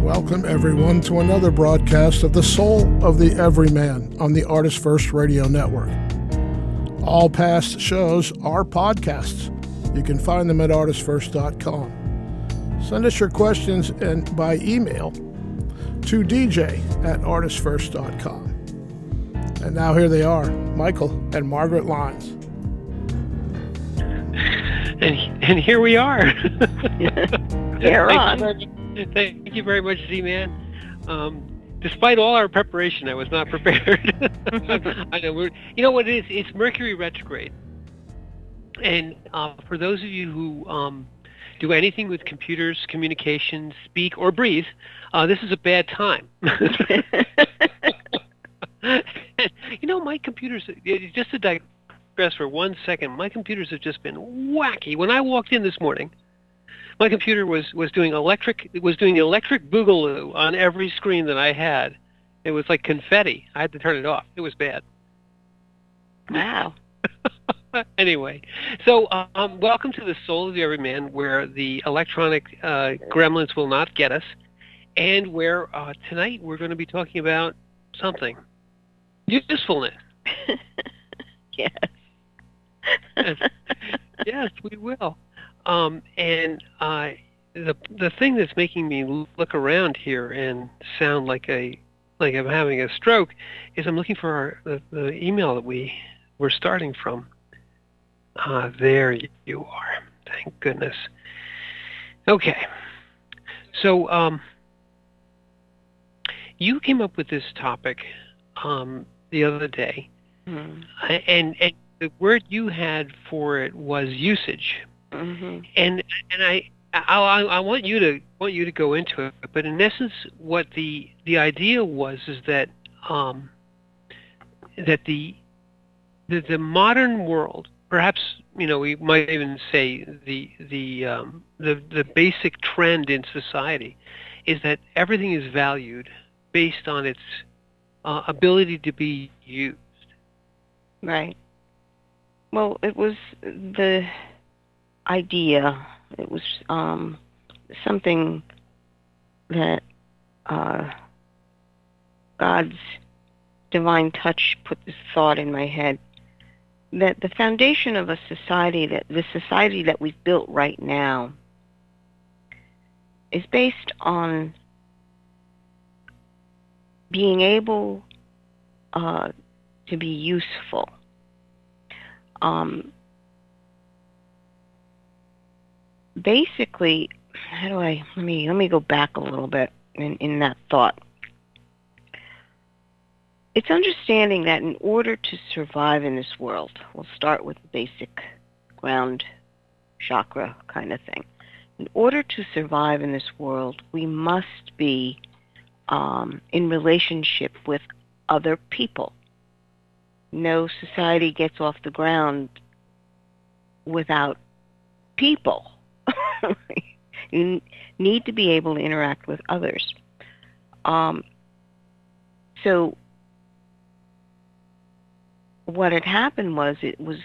Welcome, everyone, to another broadcast of The Soul of the Everyman on the ArtistFirst Radio Network. All past shows are podcasts. You can find them at ArtistFirst.com. Send us your questions and by email to dj@artistfirst.com. And now here they are, Michael and Margaret Lyons. And here we are. You're on. Thank you very much, Z-Man. Despite all our preparation, I was not prepared. I know. You know what it is? It's Mercury retrograde. And for those of you who do anything with computers, communications, speak, or breathe, this is a bad time. You know, my computers, just to digress for 1 second, my computers have just been wacky. When I walked in this morning, my computer was doing electric boogaloo on every screen that I had. It was like confetti. I had to turn it off. It was bad. Wow. Anyway, so welcome to the Soul of the Everyman, where the electronic gremlins will not get us, and where tonight we're going to be talking about something. Usefulness. Yes. Yes, we will. And the thing that's making me look around here and sound like I'm having a stroke is I'm looking for the email that we're starting from. There you are. Thank goodness. Okay. So you came up with this topic the other day, and the word you had for it was usage. Mm-hmm. And I want you to go into it, but in essence, what the idea was is that that the modern world, perhaps we might even say the basic trend in society, is that everything is valued based on its ability to be used. Right. Well, it was the idea. It was something that God's divine touch put this thought in my head, that the foundation of the society that we've built right now is based on being able to be useful. Basically, let me go back a little bit in that thought. It's understanding that in order to survive in this world, we'll start with the basic ground chakra kind of thing. In order to survive in this world, we must be in relationship with other people. No society gets off the ground without people. You need to be able to interact with others. So what had happened was it was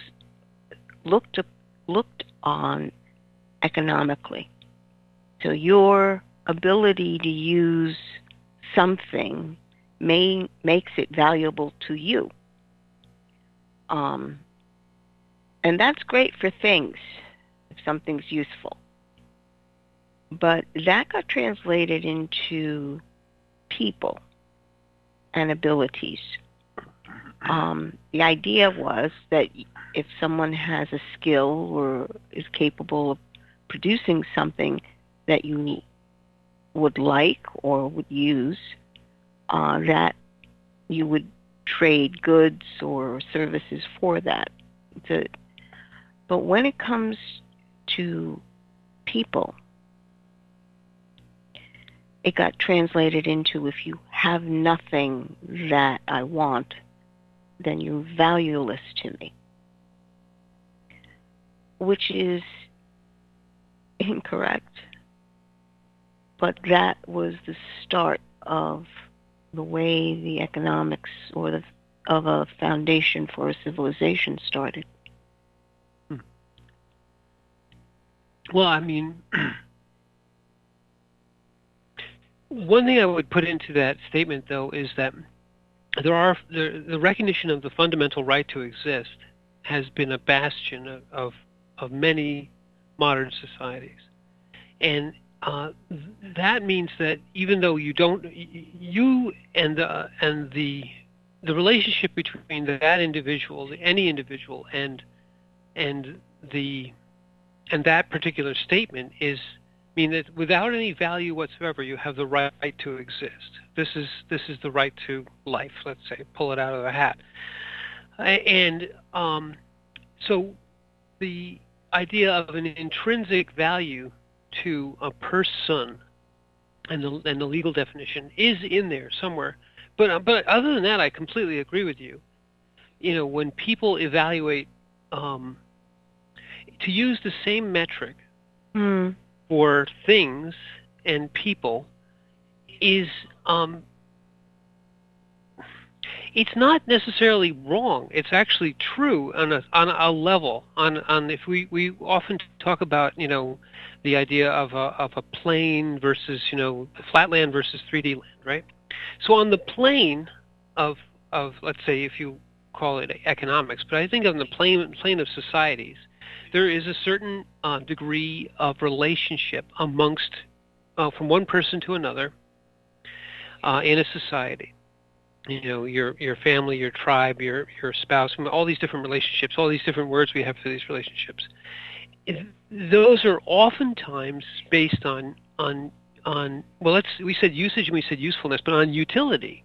looked on economically. So your ability to use something makes it valuable to you. And that's great for things, if something's useful. But that got translated into people and abilities. The idea was that if someone has a skill or is capable of producing something that you would like or would use, that you would trade goods or services for that. But when it comes to people, it got translated into, if you have nothing that I want, then you're valueless to me, which is incorrect. But that was the start of the way the economics of a foundation for a civilization started. Well, I mean, One thing I would put into that statement, though, is that the recognition of the fundamental right to exist has been a bastion of many modern societies, and that means that even though you and the relationship between that individual, any individual, and the and that particular statement mean that without any value whatsoever, you have the right to exist. This is the right to life. Let's say, pull it out of the hat, and so the idea of an intrinsic value to a person, and the legal definition is in there somewhere. But other than that, I completely agree with you. When people evaluate, to use the same metric for things and people is it's not necessarily wrong. It's actually true on a level. On if we often talk about the idea of a plane versus flatland versus 3D land, right? So on the plane of let's say, if you call it economics, but I think on the plane of societies, there is a certain degree of relationship amongst from one person to another in a society. Your family, your tribe, your spouse, all these different relationships, all these different words we have for these relationships. Those are oftentimes based on well, we said usage and we said usefulness, but on utility.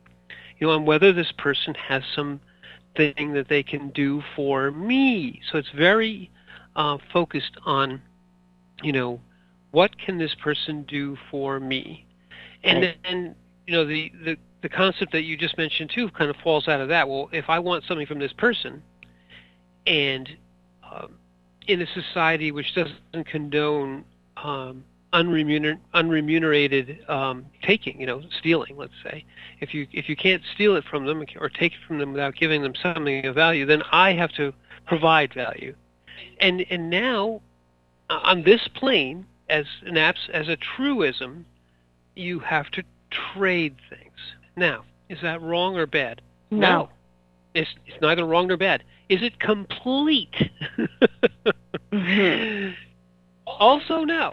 On whether this person has some thing that they can do for me. So it's very focused on, what can this person do for me, and then the concept that you just mentioned too kind of falls out of that. Well, if I want something from this person, and in a society which doesn't condone unremunerated taking, stealing, let's say, if you can't steal it from them or take it from them without giving them something of value, then I have to provide value. And now on this plane, as a truism, you have to trade things. Now, is that wrong or bad? No. It's neither wrong nor bad. Is it complete? Mm-hmm. Also, no.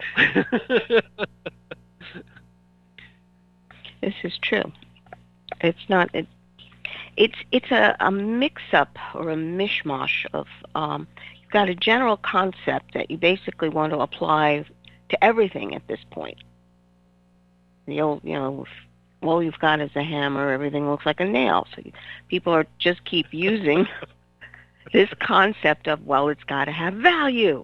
This is true. It's not. It's a mix-up or a mishmash of. You've got a general concept that you basically want to apply to everything at this point. All you've got is a hammer. Everything looks like a nail. So people just keep using this concept of, well, it's got to have value.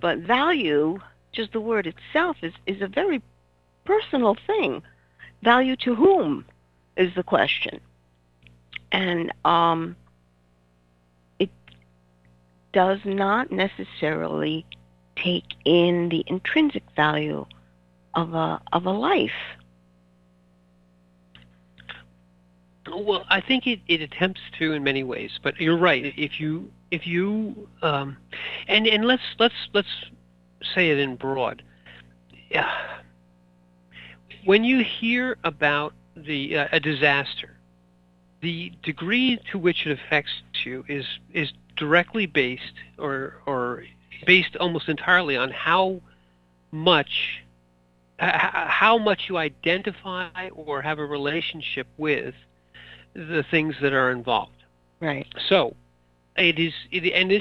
But value, just the word itself, is a very personal thing. Value to whom is the question. And it does not necessarily take in the intrinsic value of a life. Well, I think it attempts to in many ways, but you're right. If you and let's say it in broad. When you hear about a disaster, the degree to which it affects you is directly based or based almost entirely on how much you identify or have a relationship with the things that are involved. Right. So and this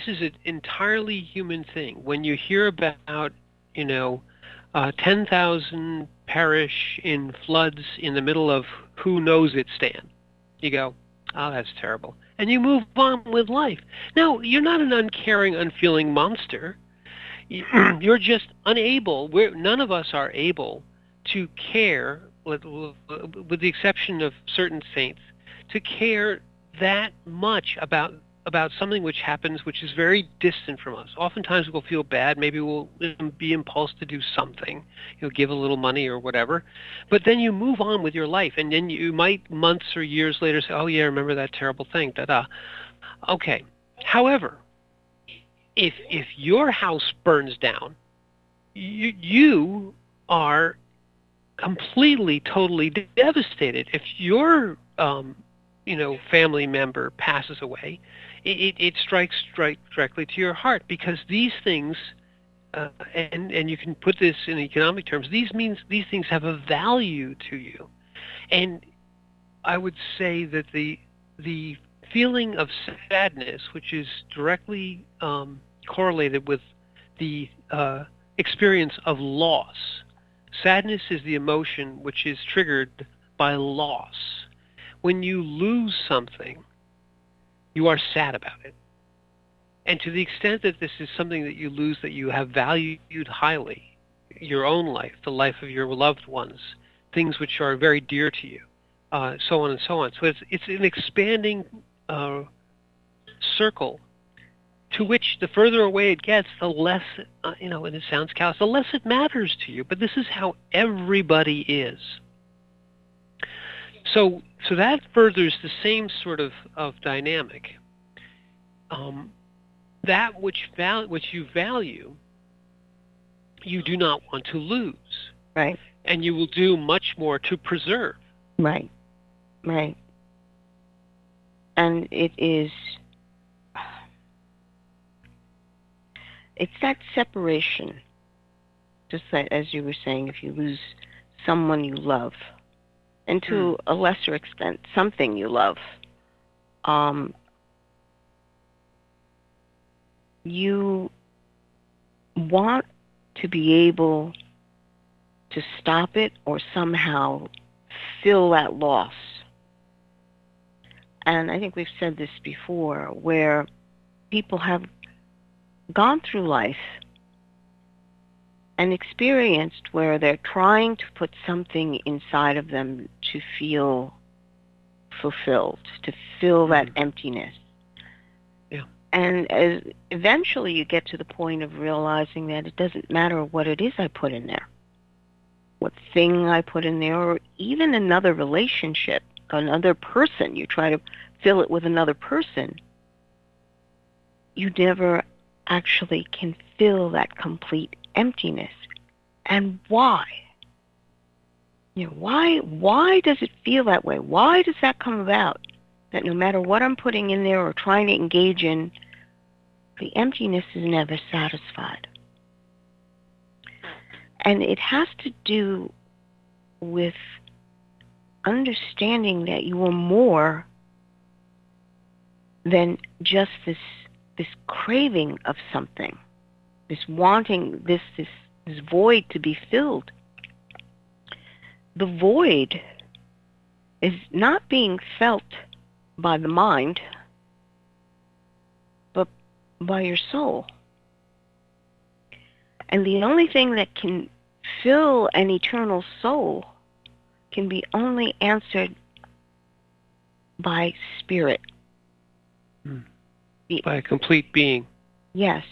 is an entirely human thing. When you hear about 10,000 perish in floods in the middle of who knows it stand, you go, oh, that's terrible, and you move on with life. Now, you're not an uncaring, unfeeling monster. You're just unable. None of us are able to care, with the exception of certain saints, to care that much about something which happens, which is very distant from us. Oftentimes we'll feel bad. Maybe we'll be impulsed to do something, give a little money or whatever. But then you move on with your life, and then you might months or years later say, "Oh yeah, remember that terrible thing?" Da-da. Okay. However, if your house burns down, you are completely, totally devastated. If your family member passes away, it strikes directly to your heart, because these things, and you can put this in economic terms. These things have a value to you, and I would say that the feeling of sadness, which is directly correlated with the experience of loss. Sadness is the emotion which is triggered by loss. When you lose something, you are sad about it. And to the extent that this is something that you lose that you have valued highly, your own life, the life of your loved ones, things which are very dear to you, so on and so on. So it's an expanding circle, to which the further away it gets, the less, and it sounds callous, the less it matters to you. But this is how everybody is. So that furthers the same sort of dynamic. That which you value, you do not want to lose. Right. And you will do much more to preserve. Right. Right. And it's that separation, just like, as you were saying, if you lose someone you love, and to a lesser extent, something you love, you want to be able to stop it or somehow fill that loss. And I think we've said this before, where people have gone through life and experienced where they're trying to put something inside of them to feel fulfilled, to fill that emptiness. Yeah. And eventually you get to the point of realizing that it doesn't matter what it is I put in there, what thing I put in there, or even another relationship, another person. You try to fill it with another person. You never actually can fill that complete emptiness. And why? Why does it feel that way? Why does that come about? That no matter what I'm putting in there or trying to engage in, the emptiness is never satisfied. And it has to do with understanding that you are more than just this craving of something, this wanting, this void to be filled. The void is not being felt by the mind, but by your soul. And the only thing that can fill an eternal soul can be only answered by spirit. By a complete being. Yes.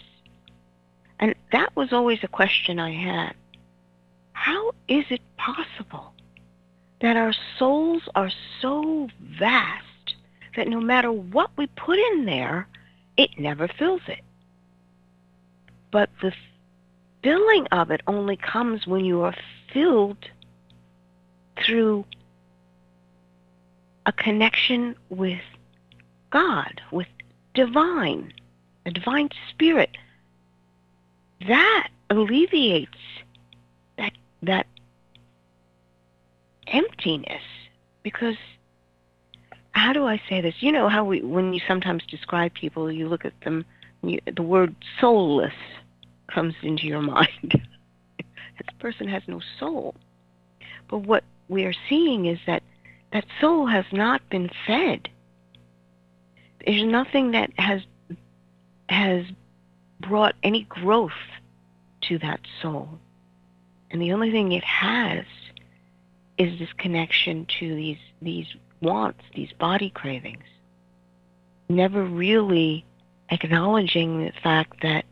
And that was always a question I had. How is it possible that our souls are so vast that no matter what we put in there, it never fills it? But the filling of it only comes when you are filled through a connection with God, with divine, a divine spirit. That alleviates that emptiness. Because, how do I say this? You know how when you sometimes describe people, you look at them, the word soulless comes into your mind. This person has no soul. But what we are seeing is that soul has not been fed. There's nothing that has brought any growth to that soul. And the only thing it has is this connection to these wants, these body cravings. Never really acknowledging the fact that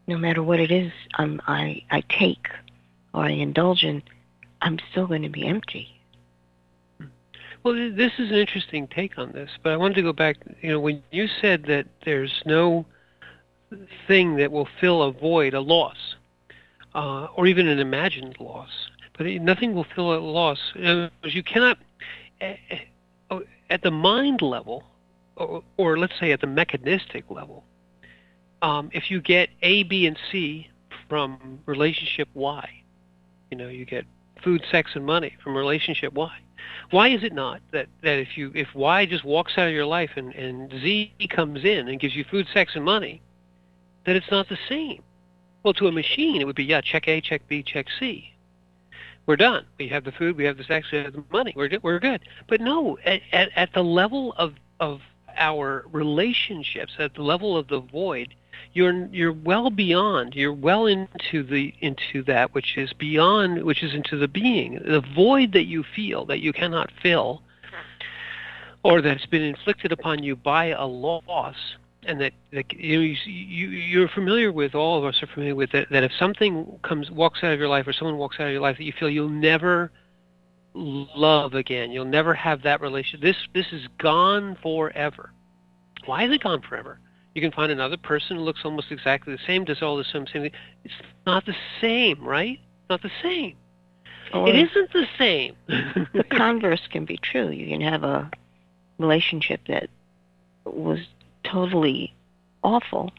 no matter what it is I take or I indulge in, I'm still going to be empty. Well, this is an interesting take on this, but I wanted to go back. When you said that there's no thing that will fill a void, a loss, or even an imagined loss, but nothing will fill a loss. You cannot, at the mind level, or let's say at the mechanistic level, if you get A, B, and C from relationship Y, you get food, sex, and money from relationship Y. Why is it not that if Y just walks out of your life and Z comes in and gives you food, sex, and money, that it's not the same? Well, to a machine, it would be, check A, check B, check C. We're done. We have the food, we have the sex, we have the money. We're good. But no, at the level of our relationships, at the level of the void, you're well beyond. You're well into that which is beyond, which is into the being. The void that you feel that you cannot fill, or that's been inflicted upon you by a loss. And that you're familiar with, all of us are familiar with, that if something walks out of your life, or someone walks out of your life, that you feel you'll never love again, you'll never have that relationship. This is gone forever. Why is it gone forever? You can find another person who looks almost exactly the same, does all the same thing. It's not the same, right? It's not the same. Or it isn't the same. The converse can be true. You can have a relationship that was totally awful,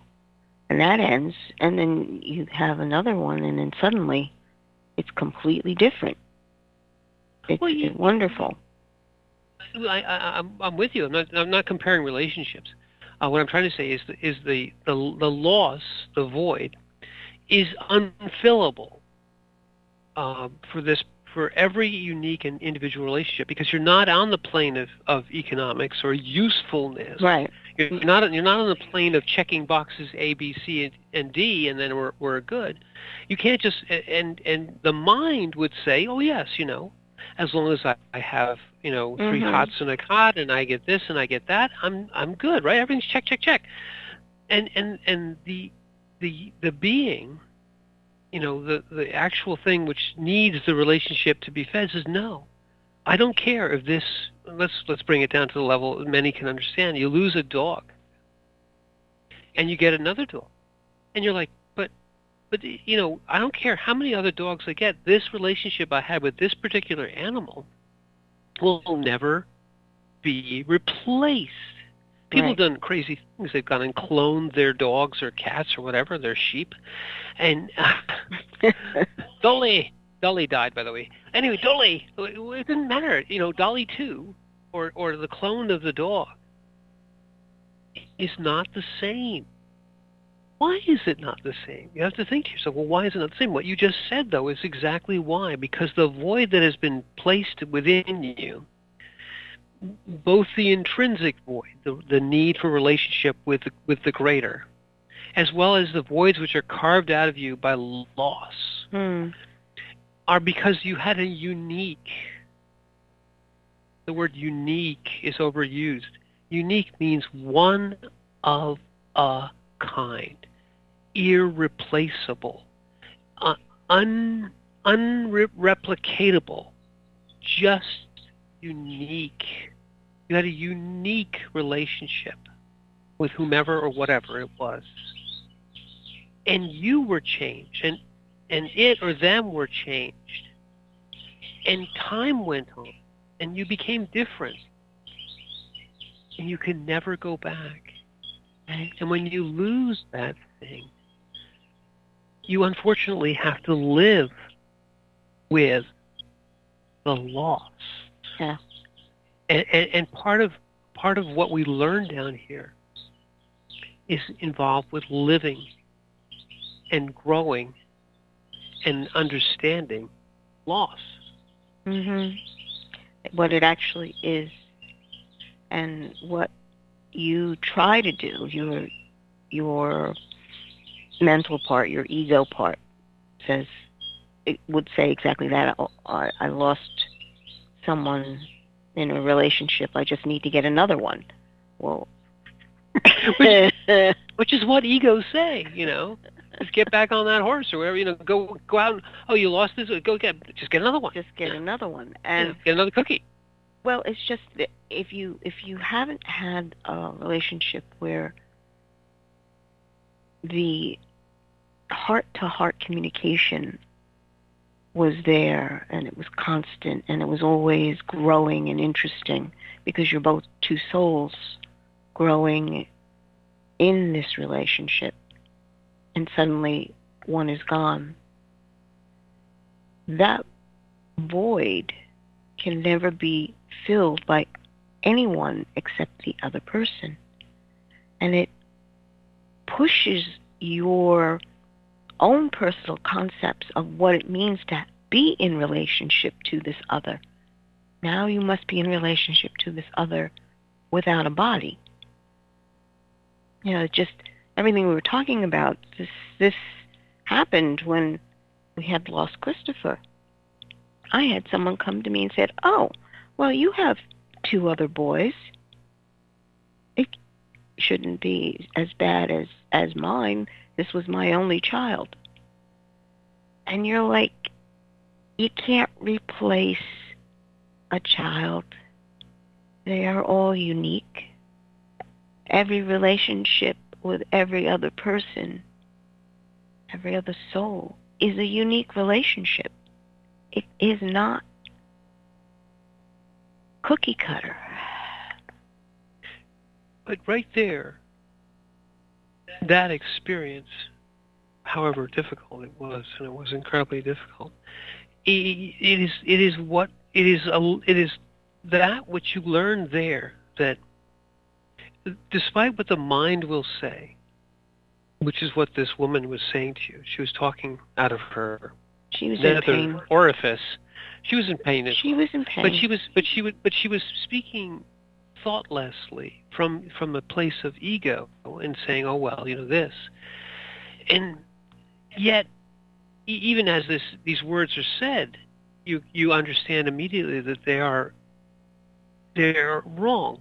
and that ends, and then you have another one, and then suddenly it's completely different. It's wonderful. I'm with you. I'm not comparing relationships. What I'm trying to say is the loss, the void, is unfillable for every unique and individual relationship, because you're not on the plane of economics or usefulness. Right. You're not on the plane of checking boxes A, B, C, and D, and then we're good. You can't just and the mind would say, oh yes, as long as I have 3 hots and a cot, and I get this and I get that, I'm good, right? Everything's check, check, check. And the being, the actual thing which needs the relationship to be fed, says no. I don't care if this. Let's bring it down to the level many can understand. You lose a dog, and you get another dog, and you're like, but I don't care how many other dogs I get. This relationship I had with this particular animal will never be replaced. People have done crazy things. They've gone and cloned their dogs or cats or whatever, their sheep, and Dolly died, by the way. Anyway, Dolly, it didn't matter. Dolly 2, or the clone of the dog, is not the same. Why is it not the same? You have to think to yourself, well, why is it not the same? What you just said, though, is exactly why. Because the void that has been placed within you, both the intrinsic void, the need for relationship with the greater, as well as the voids which are carved out of you by loss, are because you had a unique. The word unique is overused. Unique means one of a kind, irreplaceable, unreplicatable, just unique. You had a unique relationship with whomever or whatever it was, and you were changed, and it or them were changed, and time went on, and you became different, and you can never go back. And when you lose that thing, you unfortunately have to live with the loss. Yeah. And part of what we learn down here is involved with living and growing and understanding loss. What it actually is, and what you try to do, your mental part, your ego part, it would say exactly that. I lost someone in a relationship. I just need to get another one. Well, which is what egos say, Just get back on that horse or whatever, go out and, oh, you lost this, just get another one. Just get another one. And get another cookie. Well, it's just that if you haven't had a relationship where the heart-to-heart communication was there, and it was constant, and it was always growing and interesting, because you're both two souls growing in this relationship, and suddenly one is gone. That void can never be filled by anyone except the other person. And it pushes your own personal concepts of what it means to be in relationship to this other. Now you must be in relationship to this other without a body. You know, just everything we were talking about, this happened when we had lost Christopher. I had someone come to me and said, "Oh, well, you have 2 other boys. It shouldn't be as bad as mine. This was my only child." And you're like, you can't replace a child. They are all unique. Every relationship with every other person, every other soul, is a unique relationship. It is not cookie cutter. But right there, that experience, however difficult it was, and it was incredibly difficult, it is that which you learn there, that despite what the mind will say, which is what this woman was saying to you, she was talking out of her She was in pain. orifice. She was in pain. She was in pain. But she was speaking thoughtlessly from a place of ego and saying, "Oh well, you know this," and yet, even as these words are said, you understand immediately that they're wrong,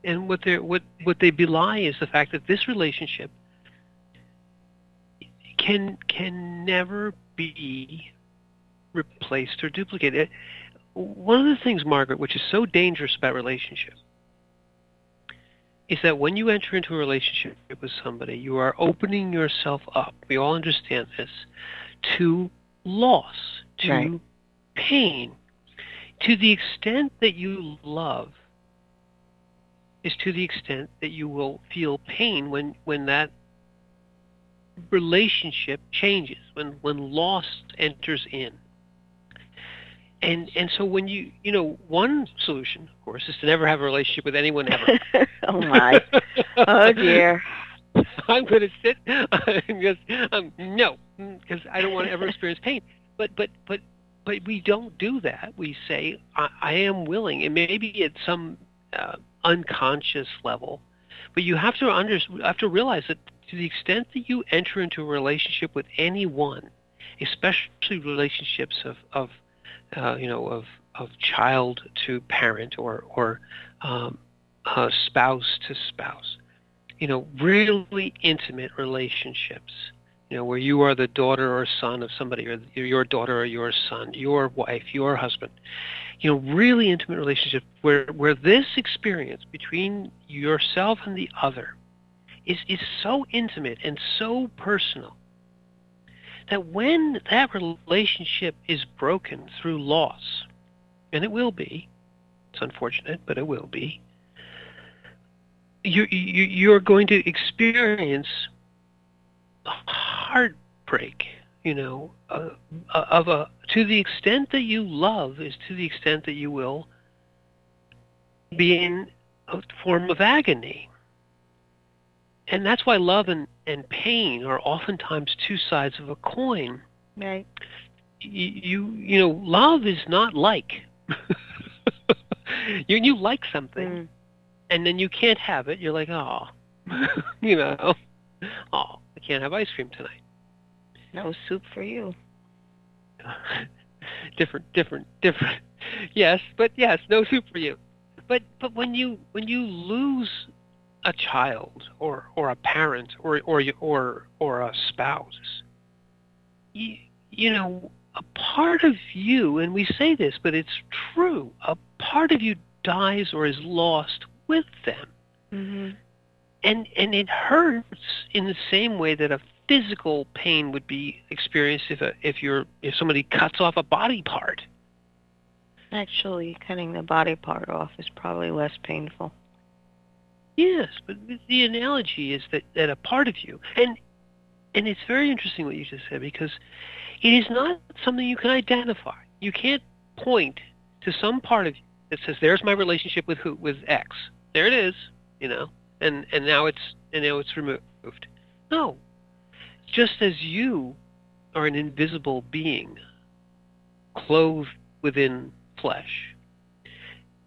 and what they belie is the fact that this relationship can never be replaced or duplicated. One of the things, Margaret, which is so dangerous about relationships, is that when you enter into a relationship with somebody, you are opening yourself up, we all understand this, to loss, to pain. To the extent that you love is to the extent that you will feel pain when that relationship changes, when loss enters in. And so when you one solution, of course, is to never have a relationship with anyone ever. Oh my. Oh dear. I'm going to sit and just no, because I don't want to ever experience pain. But we don't do that. We say I am willing, and maybe at some unconscious level, but you have to realize that to the extent that you enter into a relationship with anyone, especially relationships of child to parent or spouse to spouse, really intimate relationships, where you are the daughter or son of somebody, or your daughter or your son, your wife, your husband, really intimate relationship where this experience between yourself and the other is so intimate and so personal that when that relationship is broken through loss, and it will be, it's unfortunate, but it will be, you're going to experience heartbreak, to the extent that you love is to the extent that you will be in a form of agony. And that's why love and pain are oftentimes two sides of a coin. Right. Love is not like. you like something, and then you can't have it. You're like, oh, oh, I can't have ice cream tonight. No soup for you. different. Yes, no soup for you. But when you lose a child or a parent or a spouse, a part of you, and we say this, but it's true, a part of you dies or is lost with them. Mm-hmm. And it hurts in the same way that a physical pain would be experienced if somebody cuts off a body part. Actually, cutting the body part off is probably less painful. Yes, but the analogy is that a part of you, and it's very interesting what you just said, because it is not something you can identify. You can't point to some part of you that says, "There's my relationship with X. There it is," and now it's removed. No, just as you are an invisible being, clothed within flesh,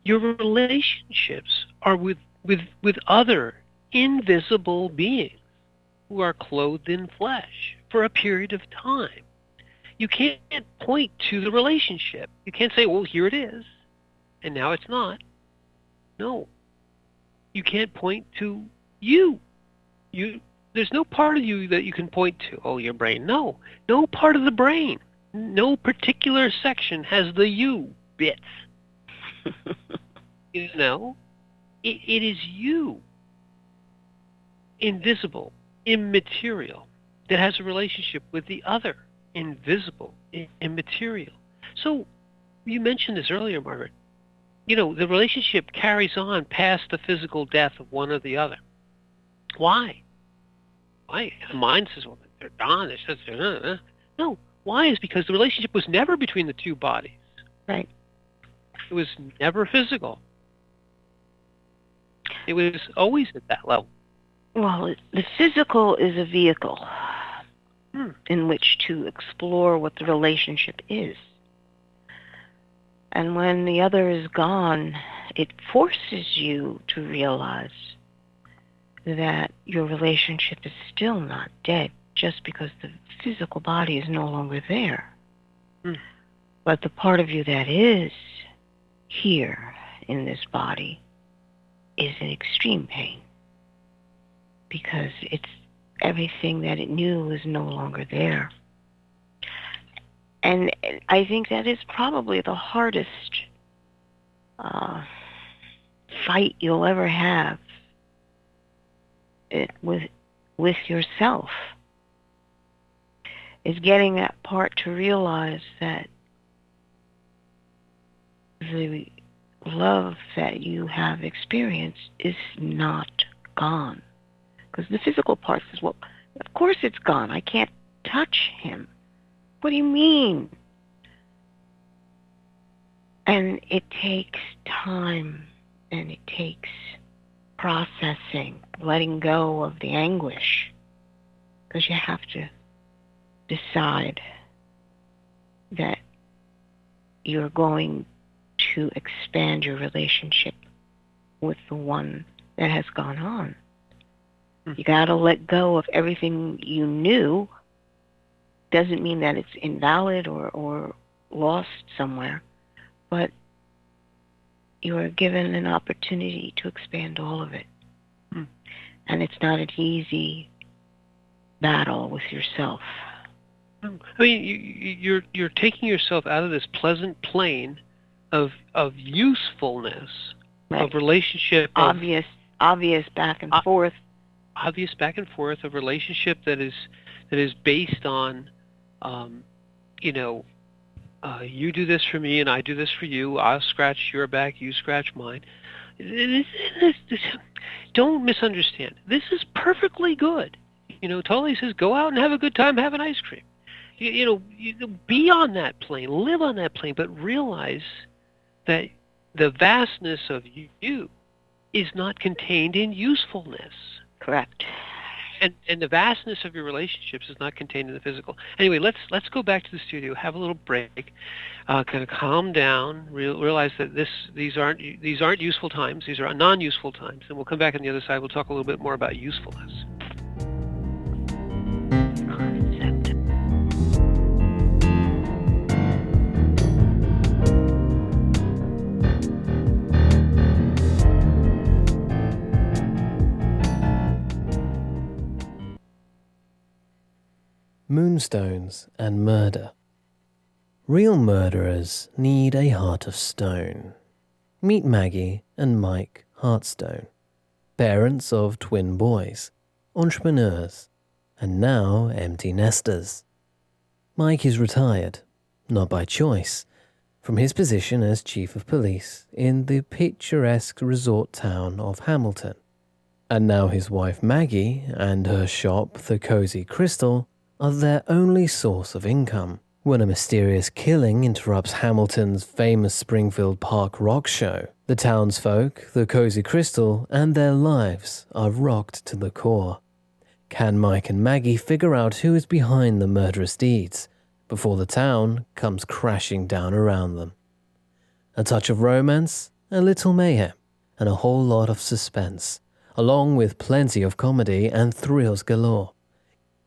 your relationships are with other invisible beings who are clothed in flesh for a period of time. You can't point to the relationship. You can't say, "Well, here it is, and now it's not." No. You can't point to you. There's no part of you that you can point to. Oh, your brain. No. No part of the brain. No particular section has the you bits. It is you, invisible, immaterial, that has a relationship with the other, invisible, immaterial. So you mentioned this earlier, Margaret. The relationship carries on past the physical death of one or the other. Why? Why? The mind says, "Well, they're gone." No. Why? Is because the relationship was never between the two bodies. Right. It was never physical. It was always at that level. Well, the physical is a vehicle in which to explore what the relationship is. And when the other is gone, it forces you to realize that your relationship is still not dead just because the physical body is no longer there. But the part of you that is here in this body is in extreme pain because it's everything that it knew is no longer there. And I think that is probably the hardest fight you'll ever have with yourself, is getting that part to realize that the love that you have experienced is not gone. Because the physical part says, "Well, of course it's gone. I can't touch him." What do you mean? And it takes time, and it takes processing, letting go of the anguish, because you have to decide that you're going to expand your relationship with the one that has gone on. You got to let go of everything you knew. Doesn't mean that it's invalid or lost somewhere, but you are given an opportunity to expand all of it. And it's not an easy battle with yourself. I mean, you're taking yourself out of this pleasant plane of usefulness, right, of relationship, obvious back and forth, obvious back and forth, of relationship that is based on, you do this for me and I do this for you. I'll scratch your back, you scratch mine. Don't misunderstand. This is perfectly good. Totally says, go out and have a good time, have an ice cream. You be on that plane, live on that plane, but realize that the vastness of you is not contained in usefulness. Correct. And the vastness of your relationships is not contained in the physical. Anyway, let's go back to the studio, have a little break, kind of calm down, realize that these aren't useful times. These are non-useful times. And we'll come back on the other side. We'll talk a little bit more about usefulness. Moonstones and murder. Real murderers need a heart of stone. Meet Maggie and Mike Heartstone, parents of twin boys, entrepreneurs, and now empty nesters. Mike is retired, not by choice, from his position as chief of police in the picturesque resort town of Hamilton. And now his wife Maggie and her shop, the Cozy Crystal, are their only source of income. When a mysterious killing interrupts Hamilton's famous Springfield Park rock show, the townsfolk, the Cozy Crystal, and their lives are rocked to the core. Can Mike and Maggie figure out who is behind the murderous deeds before the town comes crashing down around them? A touch of romance, a little mayhem, and a whole lot of suspense, along with plenty of comedy and thrills galore.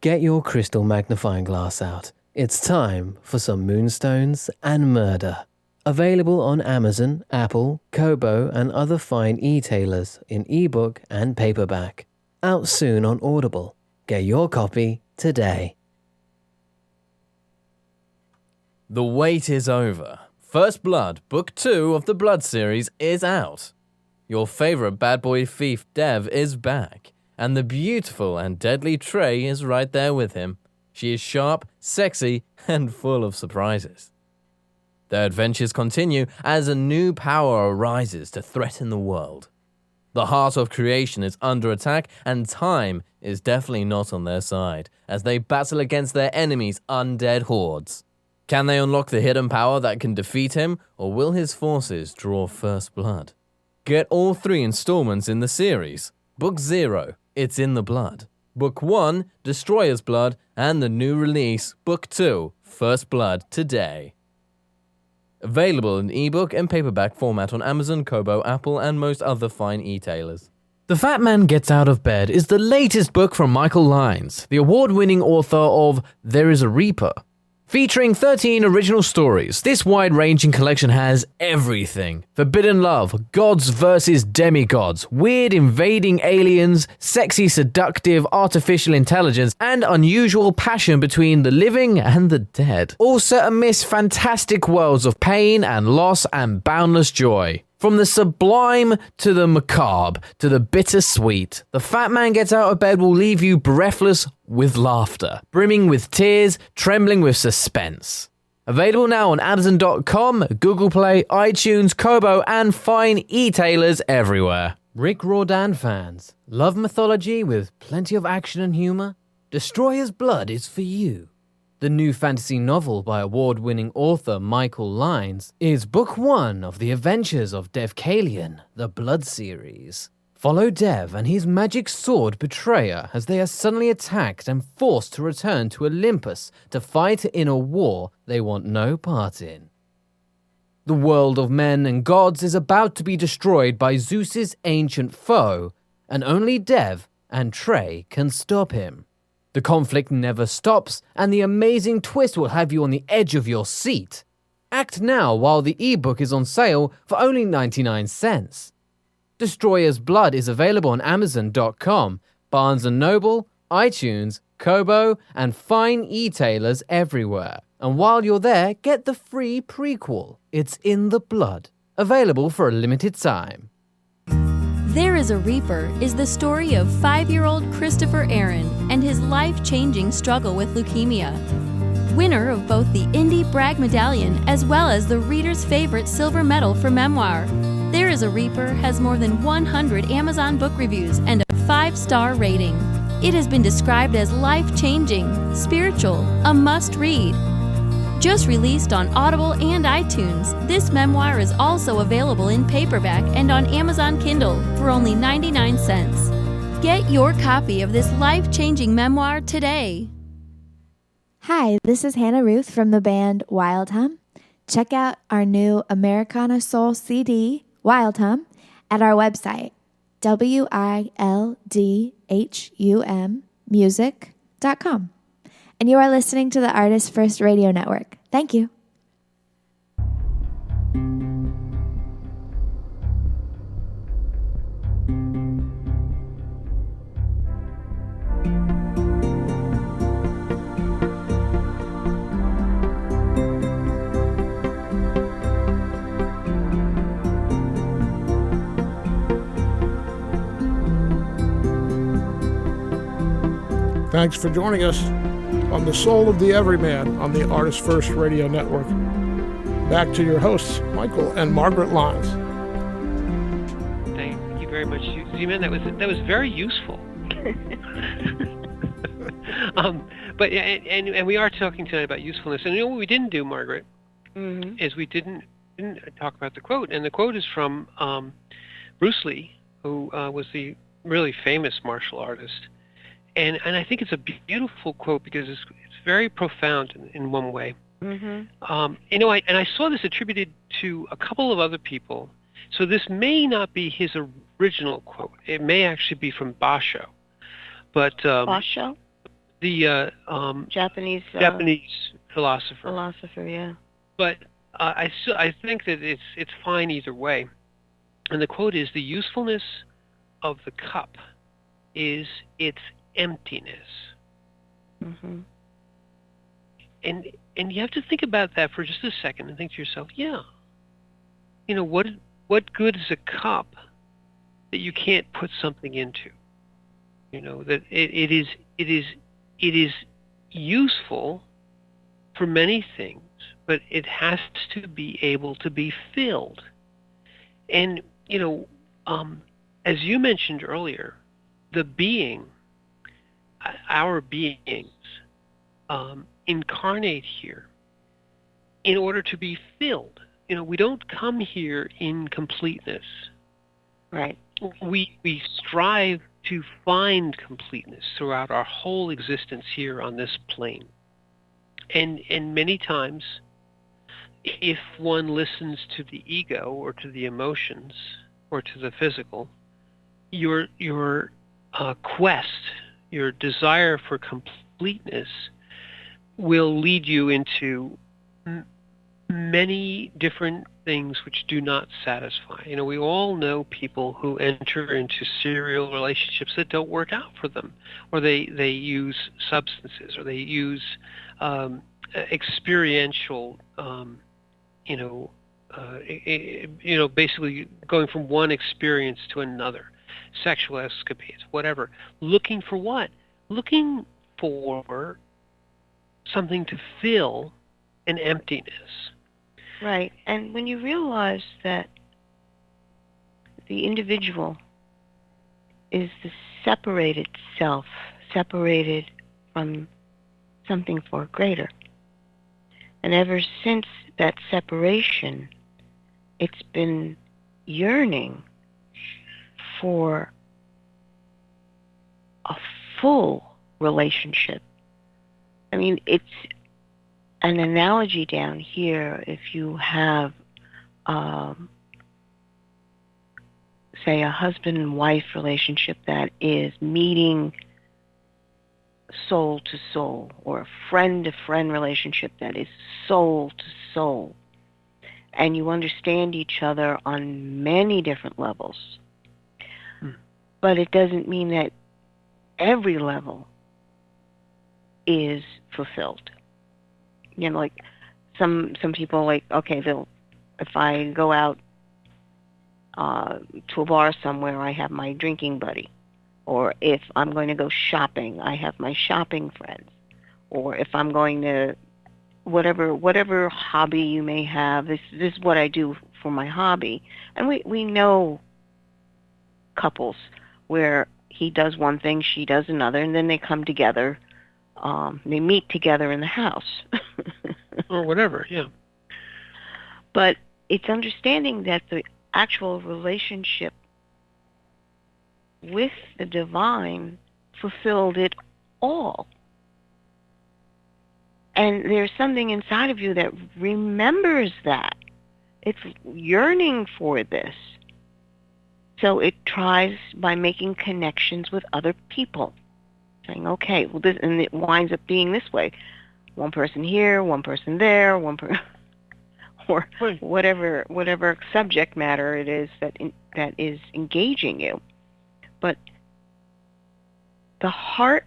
Get your crystal magnifying glass out. It's time for some moonstones and murder. Available on Amazon, Apple, Kobo, and other fine e-tailers in ebook and paperback. Out soon on Audible. Get your copy today. The wait is over. First Blood, Book 2 of the Blood series is out. Your favorite bad boy thief Dev is back, and the beautiful and deadly Trey is right there with him. She is sharp, sexy, and full of surprises. Their adventures continue as a new power arises to threaten the world. The heart of creation is under attack, and time is definitely not on their side as they battle against their enemies' undead hordes. Can they unlock the hidden power that can defeat him, or will his forces draw first blood? Get all 3 installments in the series. Book 0, It's in the Blood. Book 1, Destroyer's Blood, and the new release, Book 2, First Blood, today. Available in ebook and paperback format on Amazon, Kobo, Apple, and most other fine e-tailers. The Fat Man Gets Out of Bed is the latest book from Michael Lyons, the award-winning author of There is a Reaper. Featuring 13 original stories, this wide-ranging collection has everything. Forbidden love, gods versus demigods, weird invading aliens, sexy seductive artificial intelligence, and unusual passion between the living and the dead. All set amidst fantastic worlds of pain and loss and boundless joy. From the sublime to the macabre to the bittersweet, The Fat Man Gets Out of Bed will leave you breathless with laughter, brimming with tears, trembling with suspense. Available now on Amazon.com, Google Play, iTunes, Kobo, and fine e-tailers everywhere. Rick Riordan fans, love mythology with plenty of action and humor? Destroyer's Blood is for you. The new fantasy novel by award-winning author Michael Lyons is Book 1 of the adventures of Dev Kalian, the Blood series. Follow Dev and his magic sword Betrayer as they are suddenly attacked and forced to return to Olympus to fight in a war they want no part in. The world of men and gods is about to be destroyed by Zeus's ancient foe, and only Dev and Trey can stop him. The conflict never stops, and the amazing twist will have you on the edge of your seat. Act now while the ebook is on sale for only 99 cents. Destroyer's Blood is available on Amazon.com, Barnes & Noble, iTunes, Kobo, and fine e-tailers everywhere. And while you're there, get the free prequel, It's in the Blood, available for a limited time. There is a Reaper is the story of 5-year-old Christopher Aaron and his life-changing struggle with leukemia. Winner of both the Indie Bragg Medallion as well as the reader's favorite silver medal for memoir, There is a Reaper has more than 100 Amazon book reviews and a 5-star rating. It has been described as life-changing, spiritual, a must-read. Just released on Audible and iTunes, this memoir is also available in paperback and on Amazon Kindle for only 99 cents. Get your copy of this life-changing memoir today. Hi, this is Hannah Ruth from the band Wild Hum. Check out our new Americana Soul CD, Wild Hum, at our website, wildhum music.com. And you are listening to the ArtistFirst Radio Network. Thank you. Thanks for joining us on The Soul of the Everyman on the ArtistFirst Radio Network. Back to your hosts, Michael and Margaret Lyons. Thank you very much, Z-Man. That was very useful. But and we are talking tonight about usefulness. And you know what we didn't do, Margaret, is we didn't talk about the quote. And the quote is from Bruce Lee, who was the really famous martial artist. And I think it's a beautiful quote because it's very profound in one way. I saw this attributed to a couple of other people. So this may not be his original quote. It may actually be from Basho. But Basho? The Japanese philosopher. Yeah. But I think that it's fine either way. And the quote is, "The usefulness of the cup is its emptiness." And you have to think about that for just a second and think to yourself, yeah, what good is a cup that you can't put something into? That it is useful for many things, but it has to be able to be filled. And as you mentioned earlier, our beings incarnate here in order to be filled. We don't come here in completeness. Right. We strive to find completeness throughout our whole existence here on this plane. And many times, if one listens to the ego or to the emotions or to the physical, your quest, your desire for completeness will lead you into many different things which do not satisfy. We all know people who enter into serial relationships that don't work out for them, or they use substances, or they use experiential, basically going from one experience to another, sexual escapades, whatever. Looking for what? Looking for something to fill an emptiness. Right. And when you realize that the individual is the separated self, separated from something far greater, and ever since that separation, it's been yearning for a full relationship. I mean, it's an analogy down here. If you have, say, a husband and wife relationship that is meeting soul to soul, or a friend-to-friend relationship that is soul to soul, and you understand each other on many different levels, but it doesn't mean that every level is fulfilled. Like some people, like, okay, if I go out to a bar somewhere, I have my drinking buddy. Or if I'm going to go shopping, I have my shopping friends. Or if I'm going to whatever hobby you may have, this is what I do for my hobby. And we know couples where he does one thing, she does another, and then they come together. They meet together in the house. Or whatever, yeah. But it's understanding that the actual relationship with the divine fulfilled it all. And there's something inside of you that remembers that. It's yearning for this. So it tries by making connections with other people. Saying, okay, well, this, and it winds up being this way. One person here, one person there, or whatever subject matter it is that is engaging you. But the heart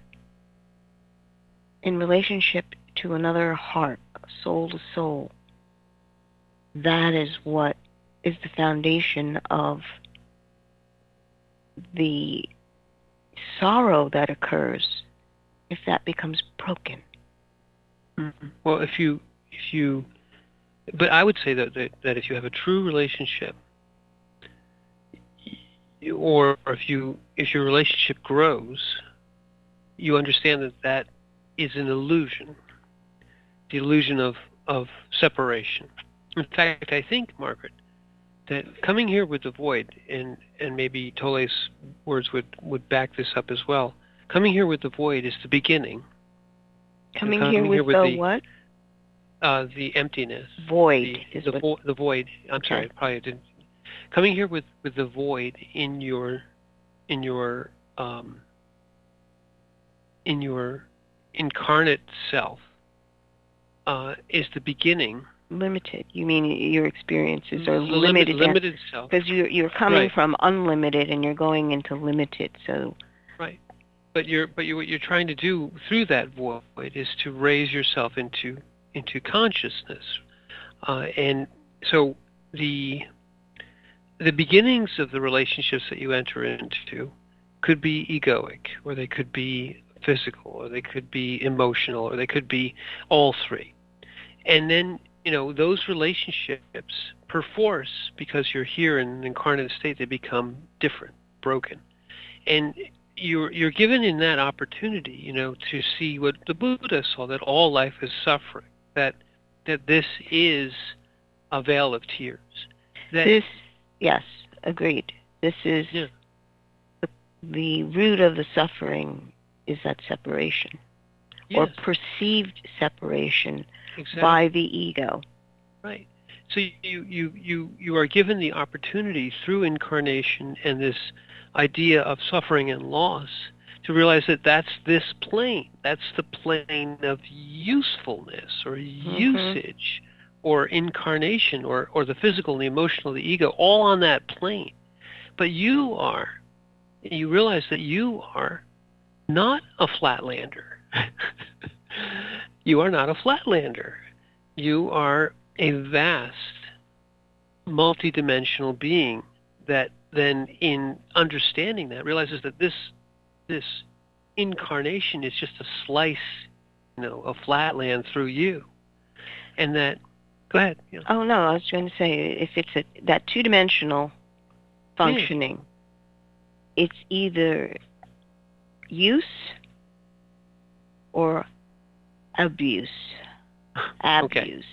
in relationship to another heart, soul to soul, that is what is the foundation of the sorrow that occurs if that becomes broken? Well, but I would say that if you have a true relationship, or if your relationship grows, you understand that is an illusion, the illusion of separation. In fact, I think, Margaret, that coming here with the void, and maybe Tole's words would back this up as well. Coming here with the void is the beginning. Coming here with the what? The emptiness. Void the void. I'm sorry, I probably didn't. Coming here with the void in your incarnate self is the beginning. Limited. You mean your experiences are limited? Limited self. Because you're coming from unlimited and you're going into limited. So. Right. But what you're trying to do through that void is to raise yourself into consciousness, and so the beginnings of the relationships that you enter into could be egoic, or they could be physical, or they could be emotional, or they could be all three. And then, those relationships, perforce, because you're here in an incarnate state, they become different, broken. And you're given in that opportunity, to see what the Buddha saw, that all life is suffering, that this is a vale of tears. Yes, agreed. This is the root of the suffering is that separation, or perceived separation by the ego. Right. So you are given the opportunity through incarnation and this idea of suffering and loss to realize that that's this plane. That's the plane of usefulness or usage or incarnation or the physical and the emotional, the ego, all on that plane. But you realize that you are not a flatlander. You are not a flatlander. You are a vast, multidimensional being that then, in understanding that, realizes that this incarnation is just a slice, of flatland through you, and that. Go ahead. Yeah. Oh no, I was going to say, if it's that two-dimensional functioning, it's either use or abuse. Abuse.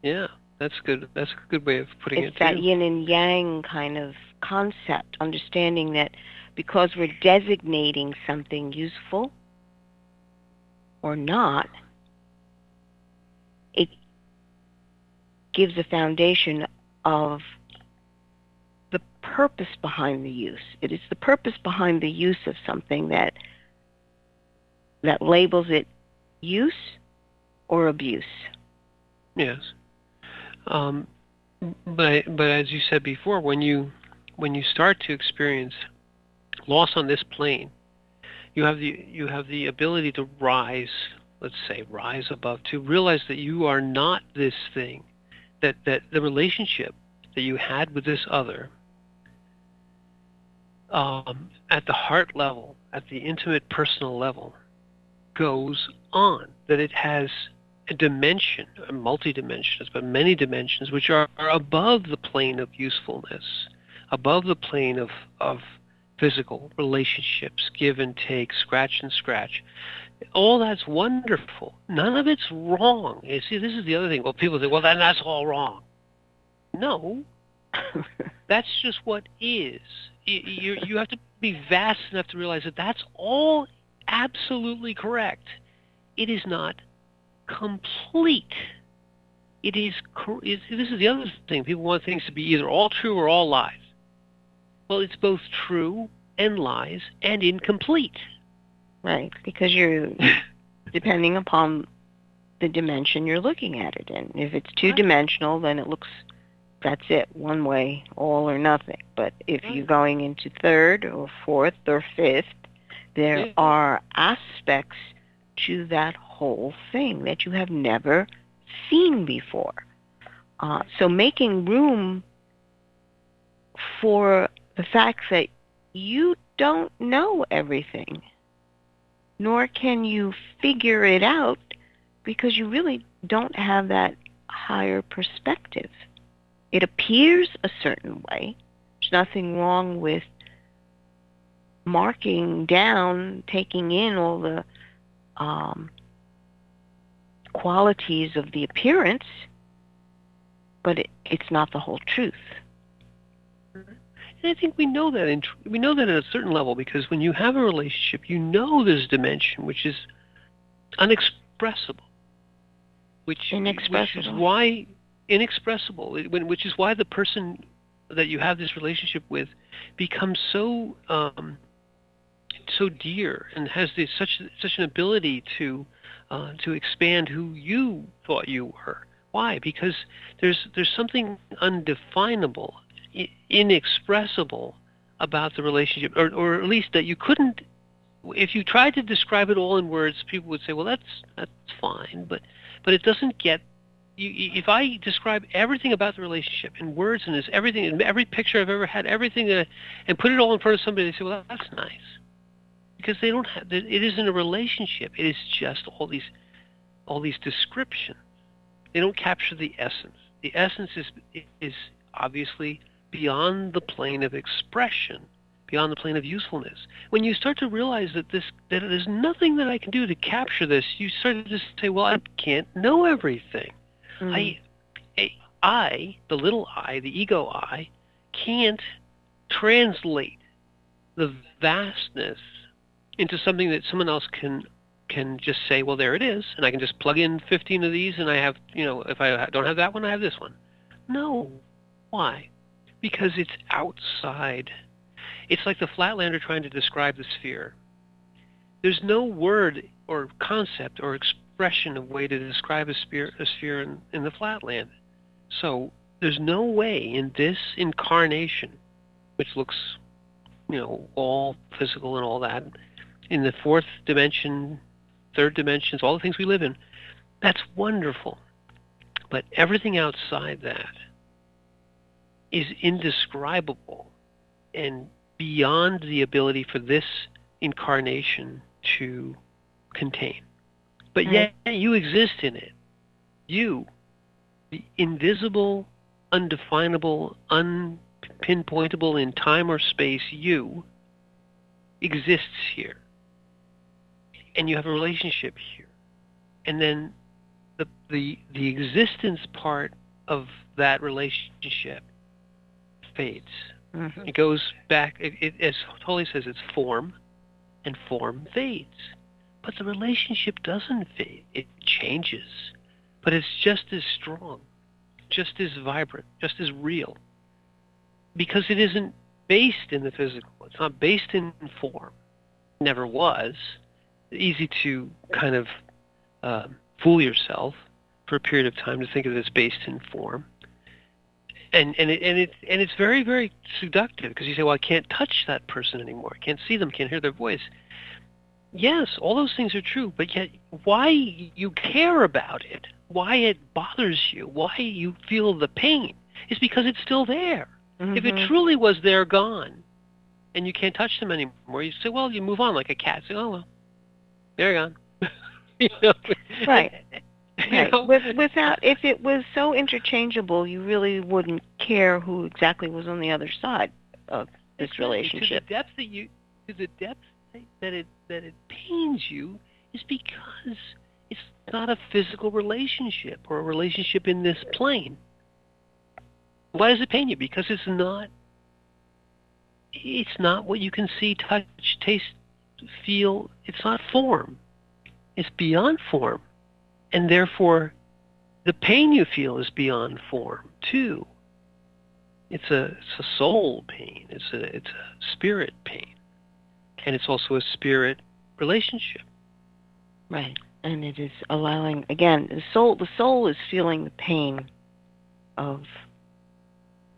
Yeah, that's good. That's a good way of putting it. It's that yin and yang kind of concept, understanding that because we're designating something useful or not, it gives a foundation of the purpose behind the use. It is the purpose behind the use of something that labels it use or abuse. Yes. But as you said before, when you start to experience loss on this plane, you have the ability to rise, let's say rise above, to realize that you are not this thing, that the relationship that you had with this other, at the heart level, at the intimate personal level, goes on, that it has a dimension, multi-dimensions, but many dimensions, which are above the plane of usefulness, above the plane of physical relationships, give and take, scratch and scratch. All that's wonderful. None of it's wrong. You see, this is the other thing. Well, people say, well, then that's all wrong. No. That's just what is. You have to be vast enough to realize that that's all absolutely correct. It is not complete. It is. This is the other thing. People want things to be either all true or all lies. Well, it's both true and lies and incomplete. Right, because you're depending upon the dimension you're looking at it in. If it's two-dimensional, then it looks, that's it, one way, all or nothing. But if you're going into third or fourth or fifth, there are aspects to that whole thing that you have never seen before. So making room for the fact that you don't know everything. nor can you figure it out because you really don't have that higher perspective. It appears a certain way. There's nothing wrong with marking down, taking in all the qualities of the appearance, but it's not the whole truth. And I think we know that. We know that at a certain level, because when you have a relationship, you know there's a dimension which is unexpressible, which is why inexpressible. Which is why the person that you have this relationship with becomes so dear and has such an ability to expand who you thought you were. Why? Because there's something undefinable, inexpressible about the relationship, or at least that you couldn't. If you tried to describe it all in words, people would say, "Well, that's fine," but it doesn't get. If I describe everything about the relationship in words and everything, in every picture I've ever had, everything, and put it all in front of somebody, they say, "Well, that's nice," because they don't have. It isn't a relationship. It is just all these descriptions. They don't capture the essence. The essence is obviously beyond the plane of expression, beyond the plane of usefulness. When you start to realize that there's nothing that I can do to capture this, you start to just say, "Well, I can't know everything." Mm. I, the little I, the ego I, can't translate the vastness into something that someone else can just say, "Well, there it is," and I can just plug in 15 of these, and I have, if I don't have that one, I have this one. No. Why? Because it's outside. It's like the flatlander trying to describe the sphere. There's no word or concept or expression of way to describe a sphere in the flatland. So there's no way in this incarnation, which looks, all physical and all that, in the fourth dimension, third dimensions, all the things we live in, that's wonderful. But everything outside that is indescribable and beyond the ability for this incarnation to contain. But yet you exist in it. You, the invisible, undefinable, unpinpointable in time or space, you exists here. And you have a relationship here. And then the existence part of that relationship fades. Mm-hmm. It goes back, as Tully says, it's form, and form fades. But the relationship doesn't fade. It changes. But it's just as strong, just as vibrant, just as real. Because it isn't based in the physical. It's not based in form. It never was. Easy to kind of fool yourself for a period of time to think of it as based in form. And it's very, very seductive, because you say, "Well, I can't touch that person anymore. I can't see them, can't hear their voice." Yes, all those things are true, but yet why you care about it, why it bothers you, why you feel the pain, is because it's still there. Mm-hmm. If it truly was there, gone, and you can't touch them anymore, you say, well, you move on like a cat. Say, "Oh, well, they're gone." Right. Right. Without, if it was so interchangeable, you really wouldn't care who exactly was on the other side of this relationship. To the depth that it pains you is because it's not a physical relationship or a relationship in this plane. Why does it pain you? Because it's not what you can see, touch, taste, feel. It's not form. It's beyond form. And therefore, the pain you feel is beyond form, too. It's a soul pain. It's a spirit pain. And it's also a spirit relationship. Right. And it is allowing, again, the soul is feeling the pain of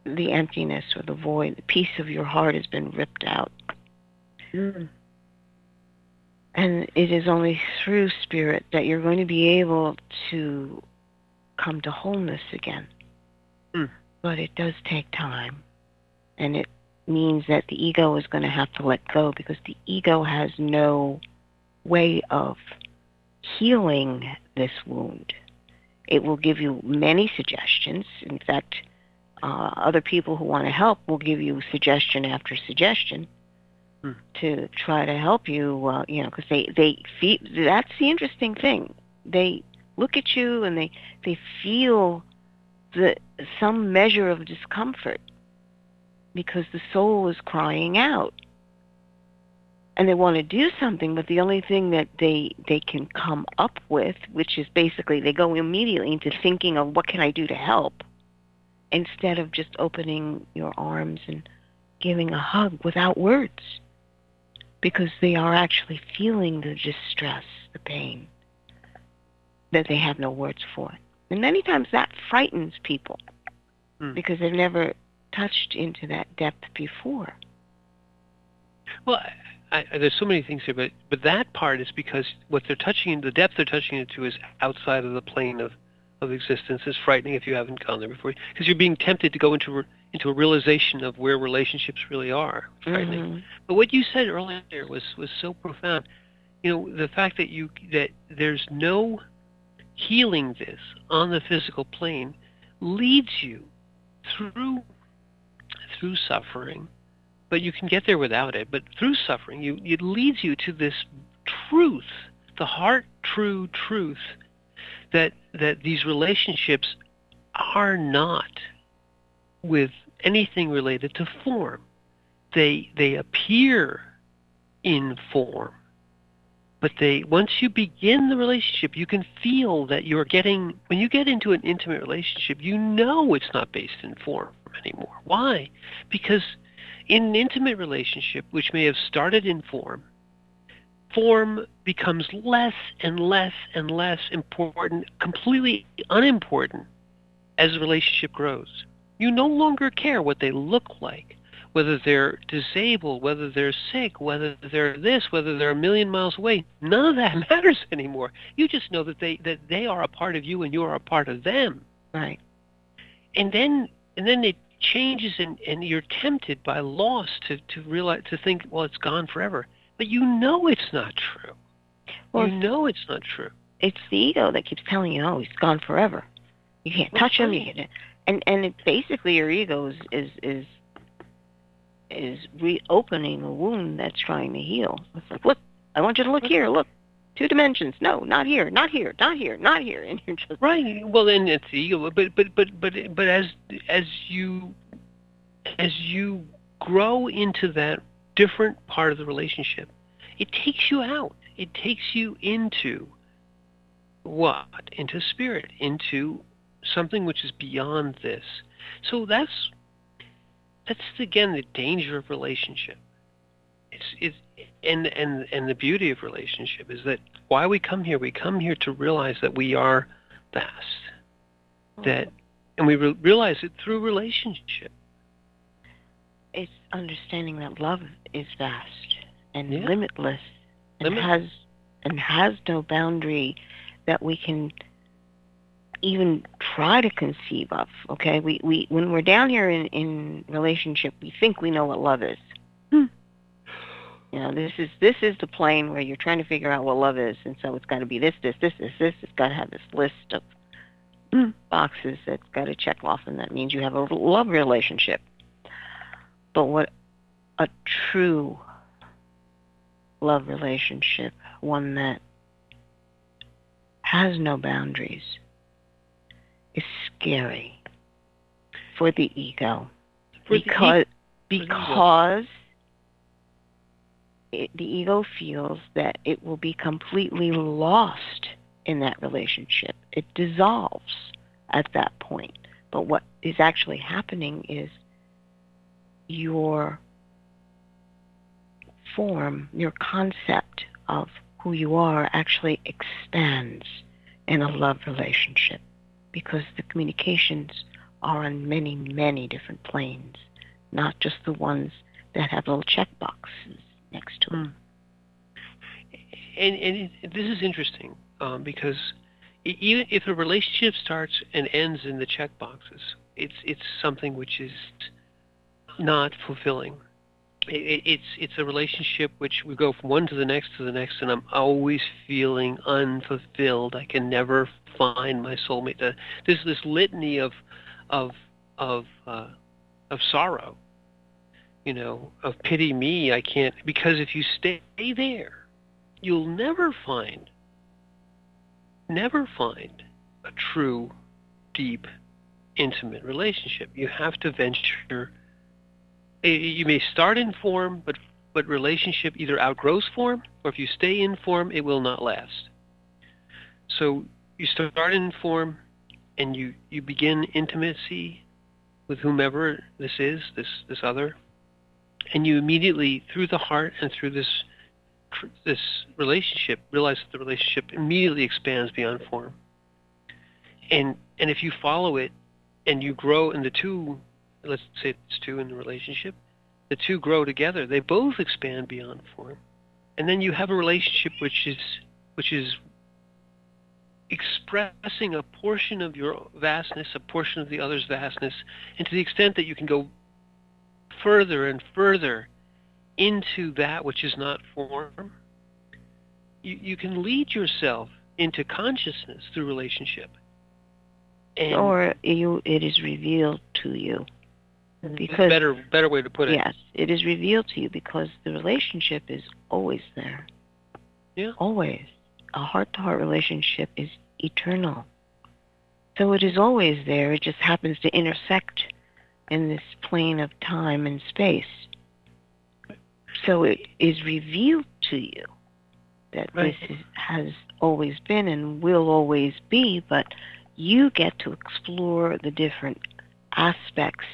the emptiness or the void. The piece of your heart has been ripped out. Mm. And it is only through spirit that you're going to be able to come to wholeness again. Mm. But it does take time. And it means that the ego is going to have to let go, because the ego has no way of healing this wound. It will give you many suggestions. In fact, other people who want to help will give you suggestion after suggestion to try to help you, because they feel, that's the interesting thing. They look at you and they feel some measure of discomfort because the soul is crying out. And they want to do something, but the only thing that they can come up with, which is basically they go immediately into thinking of what can I do to help, instead of just opening your arms and giving a hug without words, because they are actually feeling the distress, the pain, that they have no words for. And many times that frightens people because they've never touched into that depth before. Well, there's so many things here, but that part is because what they're touching, the depth they're touching into, is outside of the plane of existence. Is frightening if you haven't gone there before, because you're being tempted to go into a realization of where relationships really are. Frightening. But what you said earlier was so profound. The fact that there's no healing this on the physical plane leads you through suffering. But you can get there without it. But through suffering, it leads you to this truth, the heart true truth, that these relationships are not with anything related to form. They appear in form, but once you begin the relationship, you can feel that when you get into an intimate relationship, it's not based in form anymore. Why? Because in an intimate relationship, which may have started in form becomes less and less and less important, completely unimportant, as the relationship grows. You no longer care what they look like, whether they're disabled, whether they're sick, whether they're this, whether they're a million miles away. None of that matters anymore. You just know that they are a part of you and you are a part of them. Right. And then it changes, and you're tempted by loss to realize, to think, well, it's gone forever. But it's not true. Well, it's not true. It's the ego that keeps telling you, oh, he's gone forever. You can't touch him. You can't. And it basically, your ego is reopening a wound that's trying to heal. It's like, look, I want you to look here. Look, 2 dimensions. No, not here, not here, not here, not here. And you're just right. Well, then it's the ego. But as you grow into that different part of the relationship, it takes you out. It takes you into what? Into spirit, into something which is beyond this. So that's again the danger of relationship. And the beauty of relationship is that why we come here to realize that we are vast. And we realize it through relationship. It's understanding that love is vast and limitless and has no boundary that we can even try to conceive of. Okay, we when we're down here in relationship, we think we know what love is. This is the plane where you're trying to figure out what love is, and so it's got to be this. It's got to have this list of boxes that's got to check off, and that means you have a love relationship. But what a true love relationship, one that has no boundaries, is scary for the ego. Because the ego feels that it will be completely lost in that relationship. It dissolves at that point. But what is actually happening is your form, your concept of who you are actually expands in a love relationship, because the communications are on many, many different planes, not just the ones that have little check boxes next to them. And this is interesting because even if a relationship starts and ends in the check boxes, it's something which is not fulfilling. it's a relationship which we go from one to the next, and I'm always feeling unfulfilled. I can never find my soulmate. There's this litany of of of uh, of sorrow, of pity me. I can't, because if you stay there, you'll never find a true, deep, intimate relationship. You have to venture. You may start in form, but relationship either outgrows form, or if you stay in form, it will not last. So you start in form, and you begin intimacy with whomever this is, this other, and you immediately, through the heart and through this relationship, realize that the relationship immediately expands beyond form. And if you follow it, and you grow, and the two, let's say it's two in the relationship, the two grow together. They both expand beyond form, and then you have a relationship which is expressing a portion of your vastness, a portion of the other's vastness, and to the extent that you can go further and further into that which is not form, you can lead yourself into consciousness through relationship. Or it is revealed to you. Because better way to put it. Yes, it is revealed to you because the relationship is always there. Yeah. Always. A heart-to-heart relationship is eternal. So it is always there. It just happens to intersect in this plane of time and space. So it is revealed to you that this has always been and will always be, but you get to explore the different aspects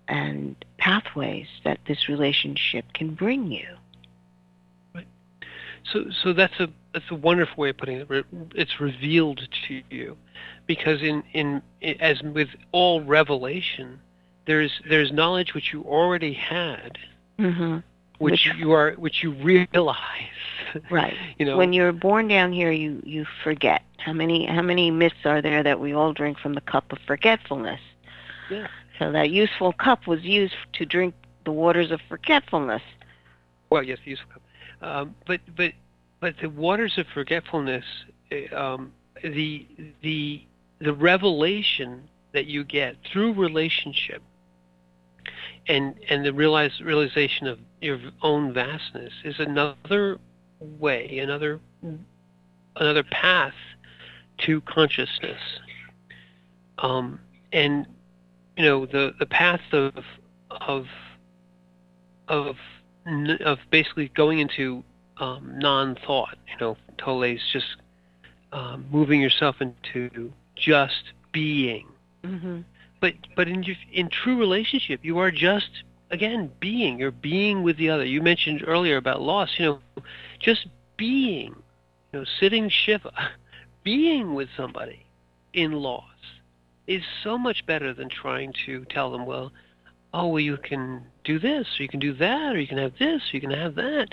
and pathways that this relationship can bring you. Right. So that's a wonderful way of putting it. It's revealed to you, because in as with all revelation, there's knowledge which you already had, which you realize. Right. When you're born down here, you forget. How many myths are there that we all drink from the cup of forgetfulness? Yeah. So that useful cup was used to drink the waters of forgetfulness. Well, yes, the useful cup. But the waters of forgetfulness, the revelation that you get through relationship, and the realization of your own vastness is another way, another path to consciousness. And the path of basically going into non-thought. Tolle's just moving yourself into just being. But in true relationship, you are just, again, being. You're being with the other. You mentioned earlier about loss. Just being. Sitting Shiva, being with somebody in loss is so much better than trying to tell them, well, you can do this, or you can do that, or you can have this, or you can have that.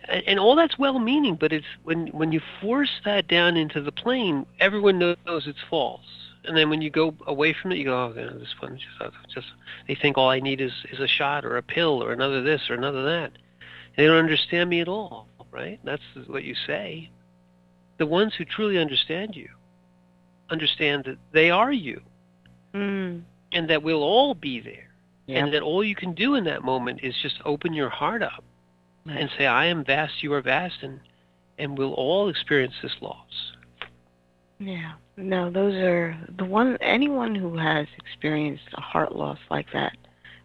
And all that's well-meaning, but it's when you force that down into the plane, everyone knows it's false. And then when you go away from it, you go, this one just they think all I need is a shot or a pill or another this or another that. And they don't understand me at all, right? That's what you say. The ones who truly understand you understand that they are you, and that we'll all be there, and that all you can do in that moment is just open your heart up and say, I am vast, you are vast, and we'll all experience this loss. Yeah. No, those are anyone who has experienced a heart loss like that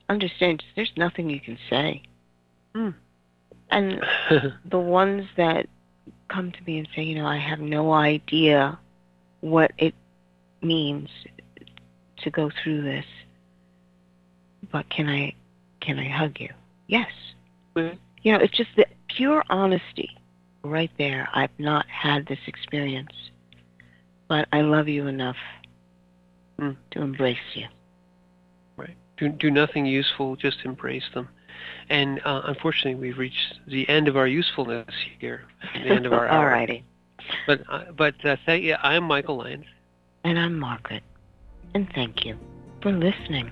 understands there's nothing you can say. And the ones that come to me and say, I have no idea what it means to go through this, but can I hug you? Yes. It's just the pure honesty right there. I've not had this experience, but I love you enough to embrace you. Right. Do nothing useful, just embrace them. And unfortunately, we've reached the end of our usefulness here, the end of our hour. All righty. But thank you. I'm Michael Lyons. And I'm Margaret. And thank you for listening.